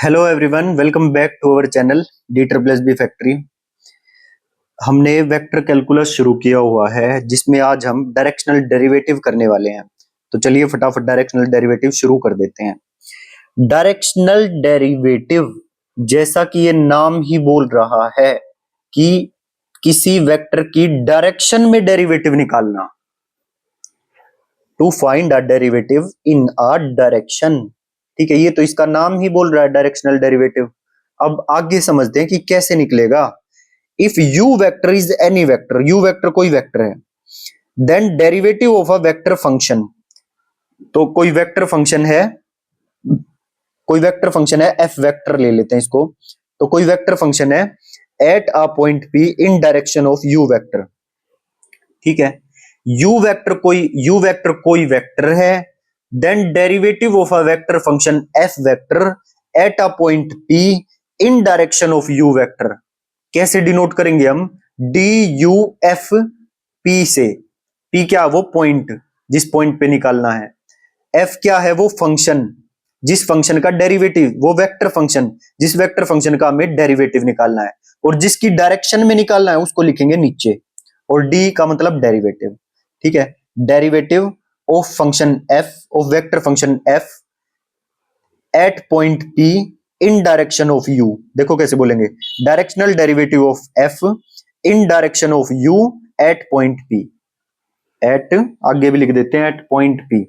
Hello everyone, welcome back to our channel D triple S B factory. हमने vector calculus शुरू किया हुआ है जिसमें आज हम डायरेक्शनल डेरिवेटिव करने वाले हैं। तो चलिए फटाफट डायरेक्शनल डेरिवेटिव शुरू कर देते हैं। डायरेक्शनल डेरिवेटिव, जैसा कि ये नाम ही बोल रहा है कि किसी वेक्टर की डायरेक्शन में डेरिवेटिव निकालना, to find a derivative in a direction. ठीक है, ये तो इसका नाम ही बोल रहा है डायरेक्शनल डेरिवेटिव। अब आगे समझते हैं कि कैसे निकलेगा। If you vector is any vector, U vector कोई वेक्टर है, then derivative of a vector function. तो कोई वेक्टर फंक्शन है, एफ वेक्टर ले लेते हैं इसको। तो कोई वेक्टर फंक्शन है at a point P in direction of you vector. ठीक है, यू वेक्टर कोई वेक्टर है, then derivative of a vector function F vector at a point P in direction of you vector. कैसे denote करेंगे हम? D U F P से। P क्या? वो पॉइंट, जिस पॉइंट पे निकालना है। एफ क्या है? वो फंक्शन, जिस फंक्शन का डेरिवेटिव, वो वेक्टर फंक्शन, जिस वेक्टर फंक्शन का हमें डेरिवेटिव निकालना है, और जिसकी डायरेक्शन में निकालना है उसको लिखेंगे नीचे। और डी का मतलब डेरिवेटिव। ठीक है, derivative of function F, of vector function F at point P in direction of U. देखो कैसे बोलेंगे, directional derivative of F in direction of you at point P. At, आगे भी लिख देते हैं at point P,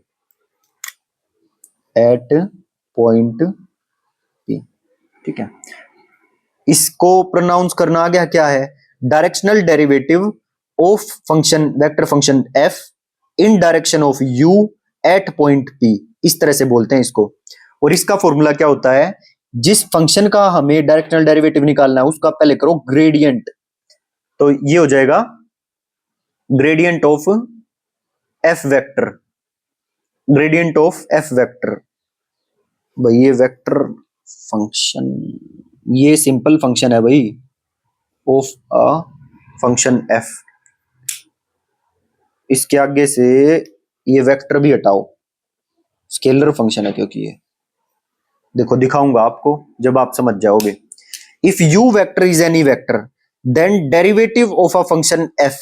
at point P. ठीक है, इसको प्रोनाउंस करना आ गया क्या है? Directional derivative of function, vector function F in direction of you at point P, इस तरह से बोलते हैं इसको। और इसका फॉर्मूला क्या होता है? जिस फंक्शन का हमें डायरेक्शनल डेरिवेटिव निकालना है उसका पहले करो ग्रेडियंट। तो ये हो जाएगा gradient of F vector, gradient of F vector. भाई ये वेक्टर फंक्शन, ये सिंपल फंक्शन है भाई, ऑफ अ फंक्शन एफ। इसके आगे से ये वेक्टर भी हटाओ, स्केलर फंक्शन है क्योंकि ये, देखो दिखाऊंगा आपको जब आप समझ जाओगे। If you vector is any vector, then derivative of a function F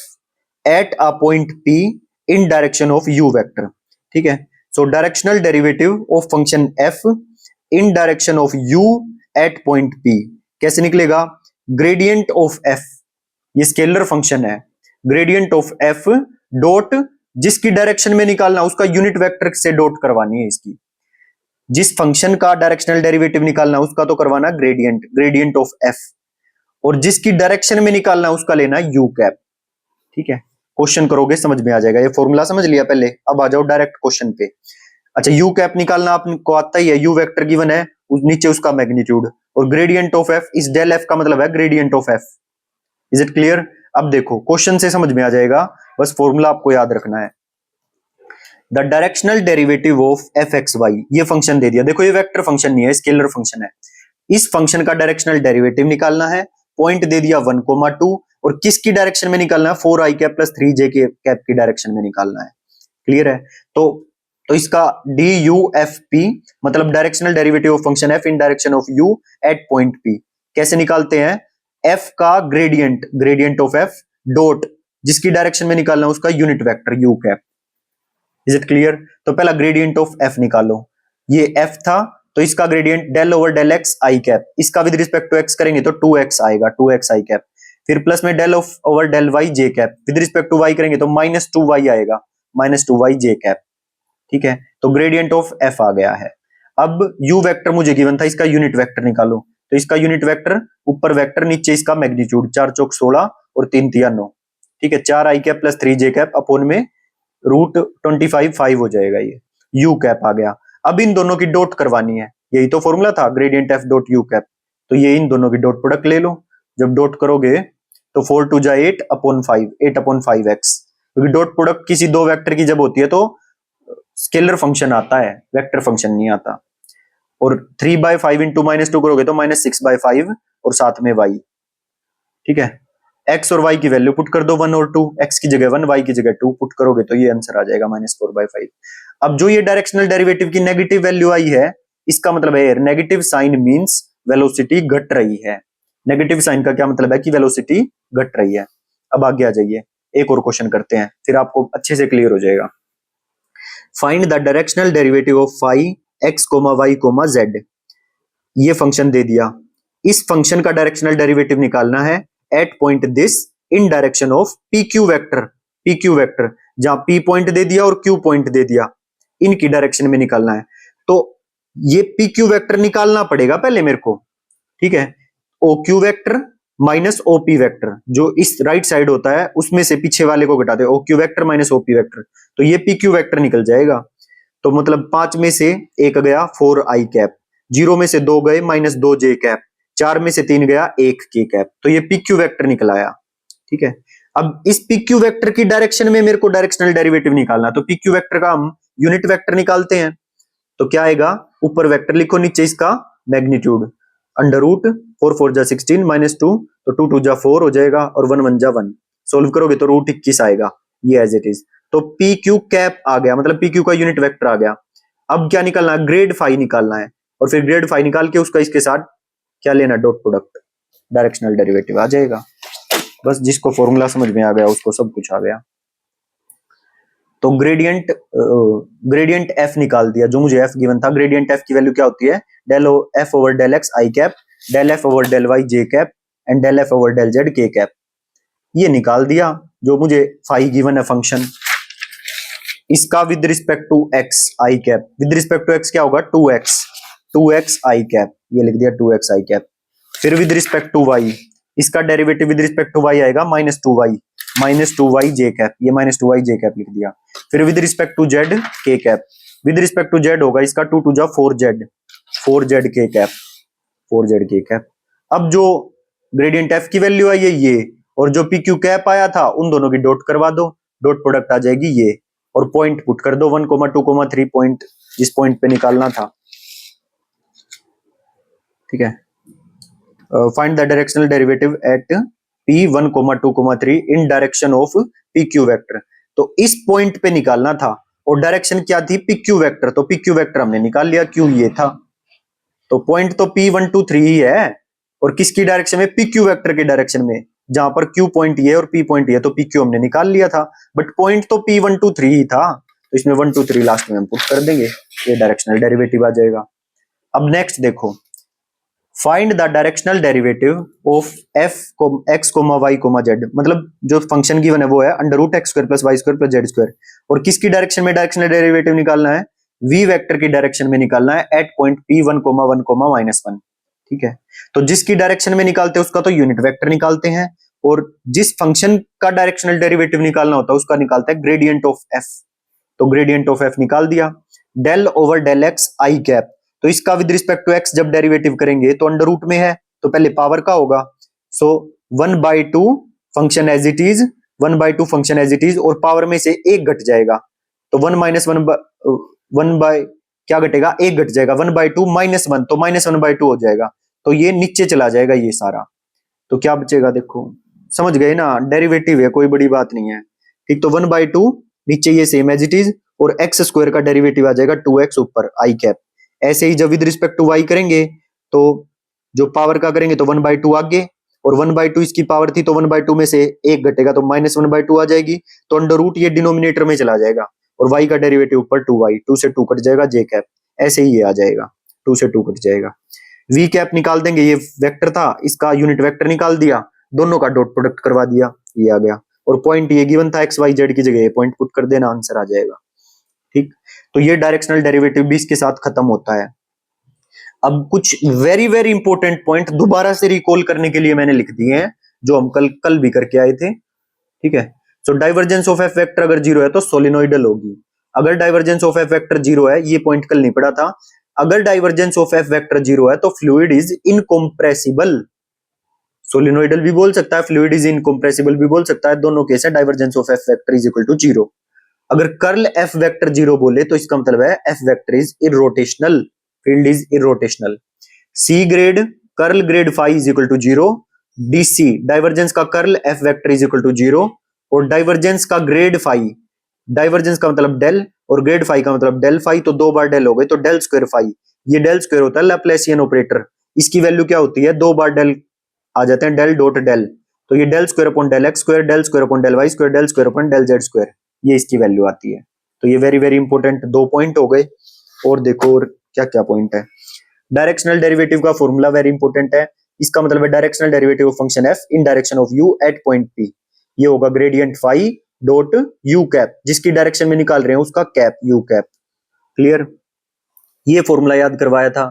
at a point P in direction of you vector. ठीक है, so directional derivative of function F in direction of you at point P कैसे निकलेगा? Gradient of f, ये scalar function है, gradient of F dot, जिसकी direction में निकालना उसका यूनिट वेक्टर से डॉट करवानी है इसकी। जिस फंक्शन का डायरेक्शनल डेरिवेटिव निकालना उसका तो करवाना ग्रेडियंट, ग्रेडियंट ऑफ एफ, और जिसकी डायरेक्शन में निकालना उसका लेना यू कैप। ठीक है, क्वेश्चन करोगे समझ में आ जाएगा। ये फॉर्मूला समझ लिया पहले, अब आ जाओ डायरेक्ट क्वेश्चन पे। अच्छा, यू कैप निकालना आपको आता ही है, यू वेक्टर गिवन है, उस नीचे उसका मैग्नीट्यूड, और ग्रेडियंट ऑफ एफ इस डेल एफ का मतलब है gradient of F. Is it clear? अब देखो क्वेश्चन से समझ में आ जाएगा, बस फॉर्मूला आपको याद रखना है। The directional derivative of F X Y, ये फंक्शन दे दिया, देखो ये वेक्टर फंक्शन नहीं है, स्केलर फंक्शन है। इस फंक्शन का डायरेक्शनल डेरिवेटिव निकालना है, पॉइंट दे दिया 1,2, और किसकी डायरेक्शन में निकालना है? 4i कैप प्लस 3j के कैप की डायरेक्शन में निकालना है। क्लियर है? तो इसका डी यू एफ पी मतलब directional derivative of function F in direction of you at point P कैसे निकालते हैं? एफ का gradient, gradient of F dot, जिसकी डायरेक्शन में निकालना उसका unit vector U cap. Is it clear? तो पहला ग्रेडियंट ऑफ एफ निकालो, ये एफ था, तो इसका gradient del over del x आई कैप, इसका विद रिस्पेक्ट टू एक्स करेंगे तो 2x आएगा, 2x आई कैप। फिर प्लस में del of over del Y J cap, with respect to y करेंगे तो -2y आएगा, -2y जे कैप। ठीक है, तो ग्रेडियंट ऑफ एफ आ गया है। अब यू वेक्टर मुझे गिवन था, इसका यूनिट वेक्टर निकालो। तो इसका यूनिट वेक्टर, ऊपर वेक्टर नीचे इसका मैग्नीट्यूड, 4 चौक 16 और 3 तिया 9। ठीक है, 4 आई कैप प्लस 3 जे कैप अपोन में √25 5 हो जाएगा, ये यू कैप आ गया। अब इन दोनों की डॉट करवानी है, यही तो फॉर्मूला था, gradient F dot U cap. तो ये इन दोनों की डॉट प्रोडक्ट ले लो, जब डॉट करोगे तो 4 2 जा 8 अपॉन 5, 8 अपॉन 5x, क्योंकि डॉट प्रोडक्ट किसी दो वेक्टर की जब होती है तो स्केलर फंक्शन आता है, वेक्टर फंक्शन नहीं आता। और 3/5 इंटू -2 करोगे तो -6/5 और साथ में y। ठीक है, x और y की वैल्यू पुट कर दो, 1 और 2, x की जगह 1 y की जगह 2 पुट करोगे तो ये आंसर आ जाएगा -4/5। अब जो ये डायरेक्शनल डेरिवेटिव की नेगेटिव वैल्यू आई है, इसका मतलब है नेगेटिव साइन मींस वेलोसिटी घट रही है। नेगेटिव साइन का क्या मतलब है कि वेलोसिटी घट रही है। अब आगे आ जाइए, एक और क्वेश्चन करते हैं, फिर आपको अच्छे से क्लियर हो जाएगा। Find the directional derivative of phi X comma Y comma Z. ये फंक्शन दे दिया, इस फंक्शन का डायरेक्शनल डेरिवेटिव निकालना है at point this in direction of P Q vector. P Q vector जहां पी पॉइंट दे दिया और क्यू पॉइंट दे दिया, इनकी डायरेक्शन में निकालना है। तो ये पी क्यू वेक्टर निकालना पड़ेगा पहले मेरे को, ठीक है। O Q vector minus O P vector, जो इस राइट साइड होता है उसमें से पीछे वाले को घटाते हैं, O Q vector minus O P vector, तो ये पी क्यू वेक्टर निकल जाएगा। तो मतलब 5 में से 1 गया 4 आई कैप, 0 में से 2 गए माइनस 2 जे कैप, 4 में से 3 गया 1 के कैप, तो ये पी क्यू वेक्टर निकल आया, ठीक है। अब इस पी क्यू वेक्टर की डायरेक्शन में मेरे को डायरेक्शनल डेरिवेटिव निकालना, तो पी क्यू वेक्टर का हम यूनिट वेक्टर निकालते हैं। तो क्या आएगा, ऊपर वेक्टर लिखो, नीचे इसका मैग्नीट्यूड, अंडर रूट 4 4 जा 16 माइनस 2, तो 2 2 जा 4 हो जाएगा और 1 1 जा 1, सोल्व करोगे तो रूट 21 आएगा, ये एज इट इज। तो पी क्यू कैप आ गया, मतलब पी क्यू का यूनिट वेक्टर आ गया। अब क्या निकालना है, ग्रेड फाई निकालना है, और फिर ग्रेड फाई निकाल के उसका इसके साथ क्या लेना, डॉट प्रोडक्ट, डायरेक्शनल डेरिवेटिव आ जाएगा। बस जिसको फॉर्मूला समझ में आ गया उसको सब कुछ आ गया। तो ग्रेडियंट एफ निकाल दिया, जो मुझे एफ गिवन था। ग्रेडियंट एफ की वैल्यू क्या होती है, del F over del x I cap, del F over del Y J cap and del F over del Z K cap. ये निकाल दिया जो मुझे फाई गिवन है फंक्शन। इसका with respect to X I cap, with respect to X क्या होगा, 2x आई cap, ये लिख दिया 2x आई कैप। फिर विद रिस्पेक्ट टू वाई, इसका derivative with respect to Y आएगा माइनस टू वाई जे कैप, ये माइनस 2y जे कैप लिख दिया। फिर with respect to Z K cap, with respect to Z होगा इसका 2 2 जा 4z के कैप, 4z के कैप। अब जो ग्रेडियंट एफ की वैल्यू आई है ये, और जो पी क्यू कैप आया था, उन दोनों की डॉट करवा दो, डॉट प्रोडक्ट आ जाएगी ये, और पॉइंट पुट कर दो 1 2 3 पॉइंट, जिस पॉइंट पे निकालना था, ठीक है। Find the directional derivative eight P 1 2 3 in direction of P Q vector. तो इस पॉइंट पे निकालना था, और डायरेक्शन क्या थी, पी क्यू वेक्टर, तो पी क्यू वेक्टर हमने निकाल लिया, क्यू ये था, तो पॉइंट तो पी 1 2 3 ही है, और किसकी डायरेक्शन में, पी क्यू वेक्टर की डायरेक्शन में, जहां पर क्यू पॉइंट ये और पी पॉइंट ये, तो पी क्यू हमने निकाल लिया था, बट पॉइंट तो पी 1 2 3 ही था, तो इसमें 1 2 3 लास्ट में हम पुट कर देंगे, ये डायरेक्शनल डेरिवेटिव आ जाएगा। अब नेक्स्ट देखो, find the directional derivative of F X comma Y comma Z, मतलब जो फंक्शन गिवन है वो है under root X square plus Y square plus Z square, और किसकी डायरेक्शन में डायरेक्शनल डेरिवेटिव निकालना है, वी वेक्टर की डायरेक्शन में निकालना है एट पॉइंट पी 1 माइनस 1, ठीक है। तो जिसकी डायरेक्शन में निकालते हैं उसका तो यूनिट वेक्टर निकालते हैं, और जिस फंक्शन का डायरेक्शनल डेरिवेटिव निकालना होता है उसका निकालता है ग्रेडियंट ऑफ एफ। तो ग्रेडियंट ऑफ एफ निकाल दिया, डेल ओवर डेल एक्स आई कैप, तो इसका विद रिस्पेक्ट टू एक्स जब डेरिवेटिव करेंगे तो अंडर रूट में है, तो पहले पावर का होगा, so 1/2 function as it is, 1/2 function as it is, और पावर में से एक घट जाएगा, तो 1 माइनस 1 बाय क्या घटेगा, एक घट जाएगा, 1/2 माइनस 1, तो माइनस 1/2 हो जाएगा, तो ये नीचे चला जाएगा ये सारा, तो क्या बचेगा, देखो समझ गए ना, डेरिवेटिव है, कोई बड़ी बात नहीं है, ठीक। तो 1/2 नीचे ये सेम एज इट इज, और एक्स स्क्वायर का डेरिवेटिव आ जाएगा 2x ऊपर आई कैप। ऐसे ही जब विद रिस्पेक्ट टू वाई करेंगे तो जो पावर का करेंगे तो 1/2 आगे, और 1/2 इसकी पावर थी, तो 1/2 में से एक घटेगा तो माइनस 1/2 आ जाएगी, तो अंडर रूट ये डिनोमिनेटर में चला जाएगा, और y का डेरिवेटिव ऊपर 2y, 2 से 2 कट जाएगा जे कैप, ऐसे ही ये आ जाएगा, 2 से 2 कट जाएगा। वी कैप निकाल देंगे, ये वेक्टर था, इसका यूनिट वेक्टर निकाल दिया, दोनों का डॉट प्रोडक्ट करवा दिया, ये आ गया, और पॉइंट ये गिवन था एक्स वाई जेड की जगह पॉइंट पुट कर देना, आंसर आ जाएगा, ठीक। तो ये डायरेक्शनल डेरिवेटिव भी इसके साथ खत्म होता है। अब कुछ वेरी वेरी इंपॉर्टेंट पॉइंट दोबारा से रिकॉल करने के लिए मैंने लिख दिए हैं, जो हम कल भी करके आए थे, ठीक है। सो डाइवर्जेंस ऑफ एफ वेक्टर अगर 0 है तो सोलिनोइडल होगी, अगर डाइवर्जेंस ऑफ एफ वेक्टर 0 है, ये पॉइंट कल नहीं पढ़ा था, अगर डाइवर्जेंस ऑफ एफ वेक्टर 0 है तो फ्लूइड इज इनकंप्रेसिबल। सोलिनोइडल भी बोल सकता है, फ्लूइड इज इनकंप्रेसिबल भी बोल सकता है, दोनों केस है divergence of F vector is equal to 0। अगर कर्ल एफ वेक्टर 0 बोले तो इसका मतलब है F vector is irrotational, field is irrotational. See grad curl grad phi is equal to 0, DC divergence का curl f vector is equal to 0, और divergence का grade phi, divergence का मतलब डेल और ग्रेड फाई का मतलब डेल फाई, तो 2 बार del हो गए, तो डेल स्क्वायर फाई, ये डेल स्क्वायर होता है लैप्लासियन ऑपरेटर, इसकी वैल्यू क्या होती है, 2 बार डेल आ जाते हैं, डेल डॉट डेल, तो ये del square upon del X square, del square upon del Y square, del square upon del Z square, ये इसकी वैल्यू आती है। तो ये वेरी वेरी इंपॉर्टेंट 2 पॉइंट हो गए। और देखो और क्या क्या पॉइंट है, डायरेक्शनल डेरिवेटिव का फॉर्मूला वेरी इंपॉर्टेंट है, इसका मतलब है directional derivative of function F in direction of you at point P, ये होगा gradient phi dot U cap, जिसकी डायरेक्शन में निकाल रहे हैं उसका कैप यू कैप। क्लियर, ये फॉर्मूला याद करवाया था।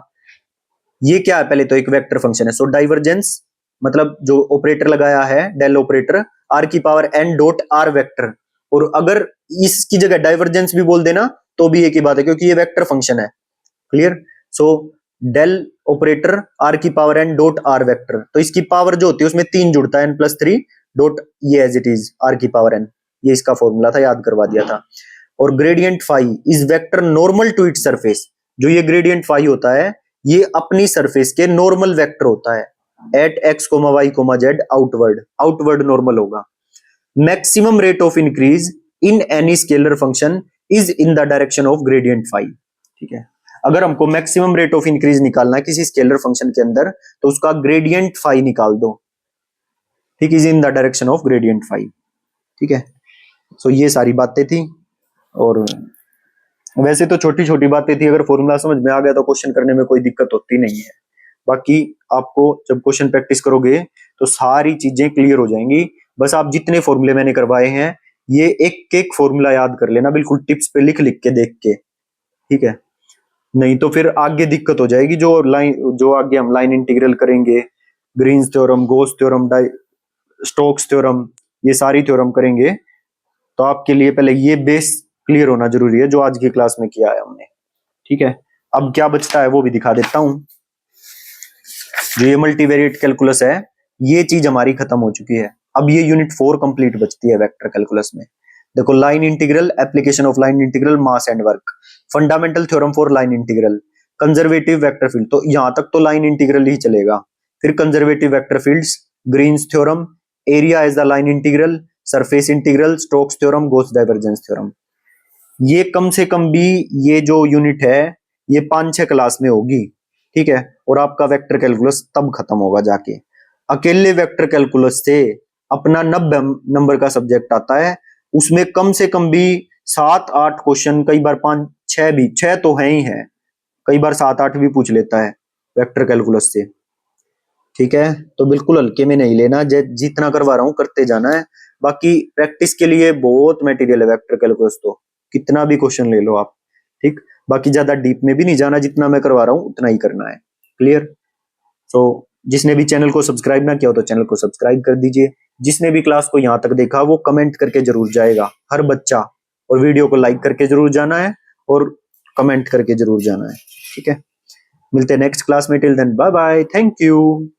ये क्या है, पहले तो एक वेक्टर फंक्शन है, सो डाइवर्जेंस मतलब जो ऑपरेटर लगाया है डेल ऑपरेटर आर की power N dot are vector, और अगर इसकी जगह डाइवर्जेंस भी बोल देना तो भी एक ही बात है, क्योंकि ये वेक्टर फंक्शन है। Clear, so del operator are की power N dot are vector, तो इसकी पावर जो होती है उसमें 3 जुड़ता है, एन प्लस 3 डॉट ये एज इट इज आर की पावर एन, ये इसका फॉर्मूला था, याद करवा दिया था। और gradient phi is vector normal to its surface, जो ये ग्रेडियंट फाई होता है ये अपनी सरफेस के नॉर्मल वेक्टर होता है, at x comma Y comma z outward, outward normal होगा। Maximum rate of increase in any scalar function is in the direction of gradient phi. ठीक है, अगर हमको मैक्सिमम रेट ऑफ इंक्रीज निकालना है किसी स्केलर फंक्शन के अंदर तो उसका ग्रेडियंट फाई निकाल दो, ठीक, is in the direction of gradient phi. ठीक है, सो ये सारी बातें थी, और वैसे तो छोटी छोटी बातें थी, अगर फॉर्मूला समझ में आ गया तो क्वेश्चन करने में कोई दिक्कत होती नहीं है। बाकी आपको जब क्वेश्चन प्रैक्टिस करोगे तो सारी चीजें क्लियर हो जाएंगी। बस आप जितने फॉर्मूले मैंने करवाए हैं ये एक एक फॉर्मूला याद कर लेना, बिल्कुल टिप्स पे लिख लिख के देख के, ठीक है, नहीं तो फिर आगे दिक्कत हो जाएगी। जो आगे हम लाइन इंटीग्रल करेंगे, Green's theorem, Gauss theorem, Stokes theorem, ये सारी थ्योरम करेंगे, तो आपके लिए पहले ये बेस क्लियर होना जरूरी है जो आज की क्लास में किया है हमने। ठीक है, अब क्या बचता है वो भी दिखा देता हूं। जो ये मल्टीवेरिएट कैलकुलस है ये चीज हमारी खत्म हो चुकी है, अब ये यूनिट 4 कंप्लीट बचती है वेक्टर कैलकुलस में। देखो, line integral, application of line integral, mass and work, fundamental theorem for line integral, conservative vector field, तो यहां तक तो लाइन इंटीग्रल ही चलेगा। फिर conservative vector fields, Green's theorem, area as the line integral, surface integral, Stokes theorem, Gauss divergence theorem. ये कम से कम भी ये जो यूनिट है ये 5-6 क्लास में होगी। ठीक है, और आपका वेक्टर कैलकुलस तब खत्म होगा जाके। अकेले वेक्टर कैलकुलस से अपना 90 नंबर का सब्जेक्ट आता है, उसमें कम से कम भी 7-8 क्वेश्चन, कई बार 5-6 भी, 6 तो है ही है, कई बार 7-8 भी पूछ लेता है वेक्टर कैलकुलस से। ठीक है, तो बिल्कुल हल्के में नहीं लेना, जितना करवा रहा हूं करते जाना है। बाकी प्रैक्टिस के लिए बहुत मटेरियल है वेक्टर कैलकुलस, तो कितना भी क्वेश्चन ले लो आप। ठीक, बाकी ज्यादा डीप में भी नहीं जाना, जितना मैं करवा रहा हूं उतना ही करना है। क्लियर, सो जिसने भी चैनल को सब्सक्राइब ना किया हो तो चैनल को सब्सक्राइब कर दीजिए। जिसने भी क्लास को यहां तक देखा वो कमेंट करके जरूर जाएगा, हर बच्चा, और वीडियो को लाइक करके जरूर जाना है और कमेंट करके जरूर जाना है। ठीक है, मिलते हैं नेक्स्ट क्लास में, till then bye bye, thank you.